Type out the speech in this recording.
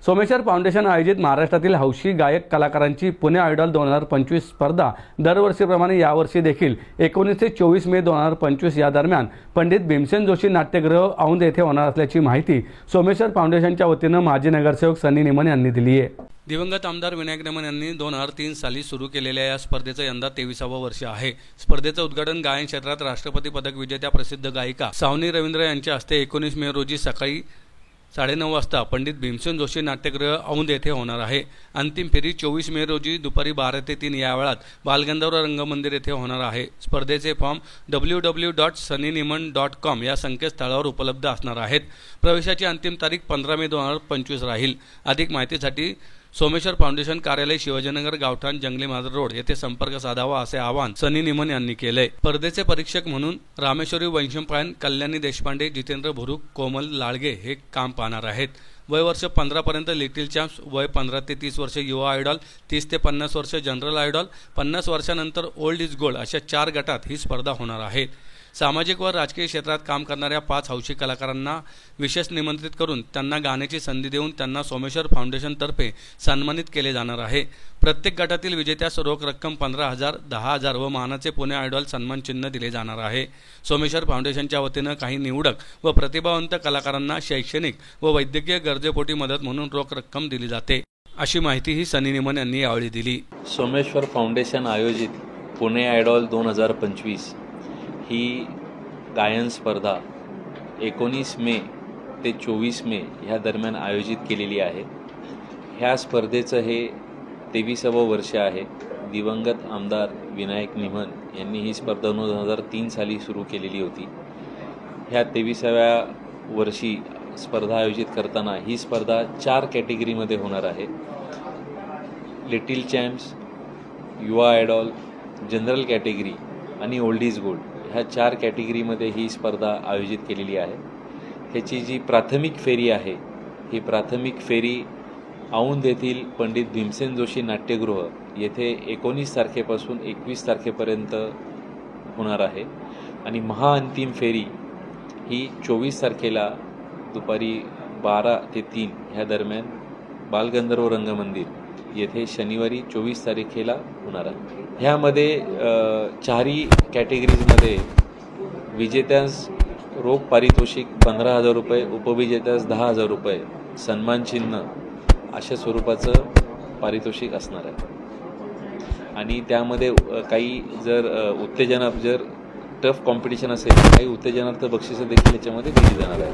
Someshwar foundation आयोजित महाराष्ट्रातील हौशी गायक कलाकारांची पुणे आयडॉल 2025 स्पर्धा दरवर्षीप्रमाणे यावर्षी देखील 19 ते 24 मे 2025 या दरम्यान पंडित भीमसेन जोशी नाट्यगृह औंध येथे होणार असल्याची माहिती सोमेश्वर फाउंडेशनच्या वतीने माजी नगरसेवक सनी निमन यांनी दिली आहे। दिवंगत आमदार विनायक निमन यांनी 2003 साली सुरू केलेल्या या स्पर्धेचं यंदा 23वे वर्ष आहे। स्पर्धेचं उद्घाटन गायन क्षेत्रात राष्ट्रपती पदक विजेत्या प्रसिद्ध गायिका सावनी रवींद्र यांच्या हस्ते 19 मे रोजी सकाळी 9:30 वाजता पंडित भीमसेन जोशी नाट्यगृह औंध येथे होणार आहे। अंतिम फेरी 24 मे रोजी दुपारी 12 ते 3 या वेळात बालगंधर्व रंगमंदिर येथे होणार आहे। स्पर्धेचे फॉर्म www.sunnyniman.com या संकेतस्थळावर उपलब्ध असणार आहेत। प्रवेशाची अंतिम तारीख 15 मे 2025 राहील। अधिक माहितीसाठी सोमेश्वर फाउंडेशन कार्यालय शिवाजीनगर गावठाण जंगली माजर रोड येथे संपर्क साधावा असे आवाहन सनी निमन यांनी केले। स्पर्धेचे परीक्षक म्हणून रामेश्वरी वैशंपायन, कल्याणी देशपांडे, जितेंद्र भुरुक, कोमल लाळगे हे काम पाहणार आहेत। वय वर्ष 15 पर्यंत लिटिल चॅम्प्स, वय 15 ते 30 वर्ष युवा आयडॉल, 30 ते 50 वर्ष जनरल आयडॉल, 50 वर्षानंतर ओल्ड इज गोल्ड अशा 4 गटात ही स्पर्धा होणार आहे। सामाजिक व राजकीय क्षेत्रात काम करणाऱ्या 5 हौशी कलाकारांना विशेष निमंत्रित करून त्यांना गाण्याची संधी देऊन त्यांना सोमेश्वर फाउंडेशनतर्फे सन्मानित केले जाणार आहे। प्रत्येक गटातील विजेत्यास रोख रक्कम 15,000, 10,000 व मानाचे पुणे आयडॉल सन्मान चिन्ह दिले जाणार आहे। सोमेश्वर फाउंडेशनच्या वतीने काही निवडक व प्रतिभावंत कलाकारांना शैक्षणिक व वैद्यकीय गरजेपोटी मदत म्हणून रोख रक्कम दिली जाते, अशी माहितीही सनी निमन यांनी यावेळी दिली। सोमेश्वर फाउंडेशन आयोजित पुणे आयडॉल 2025 ही गायन स्पर्धा 19 मे ते 24 मे ह्या दरम्यान आयोजित केलेली आहे। ह्या स्पर्धेचं हे 23वे वर्ष आहे। दिवंगत आमदार विनायक निमन यांनी ही स्पर्धा 2003 साली सुरू केलेली होती। ह्या 23व्या वर्षी स्पर्धा आयोजित करताना ही स्पर्धा 4 कॅटेगरीमध्ये होणार आहे। लिटिल चॅम्प्स, युवा आयडॉल, जनरल कॅटेगरी आणि ओल्ड इज गोल्ड ह्या 4 कॅटेगरीमध्ये ही स्पर्धा आयोजित केलेली आहे। ह्याची जी प्राथमिक फेरी आहे ही प्राथमिक फेरी औंध येथील पंडित भीमसेन जोशी नाट्यगृह येथे 19 तारखेपासून 21 तारखेपर्यंत होणार आहे आणि महाअंतिम फेरी ही 24 तारखेला दुपारी 12 ते 3 ह्या दरम्यान बालगंधर्व रंगमंदिर येथे शनिवारी 24 तारखेला होणार आहे। ह्यामध्ये 4ही कॅटेगरीजमध्ये विजेत्यास रोख पारितोषिक 15,000 रुपये, उपविजेत्यास 10,000 रुपये, सन्मान चिन्ह अशा स्वरूपाचं पारितोषिक असणार आहे। आणि त्यामध्ये काही जर उत्तेजना, जर टफ कॉम्पिटिशन असेल काही उत्तेजनार्थ बक्षिसं देखील याच्यामध्ये दिली जाणार आहे।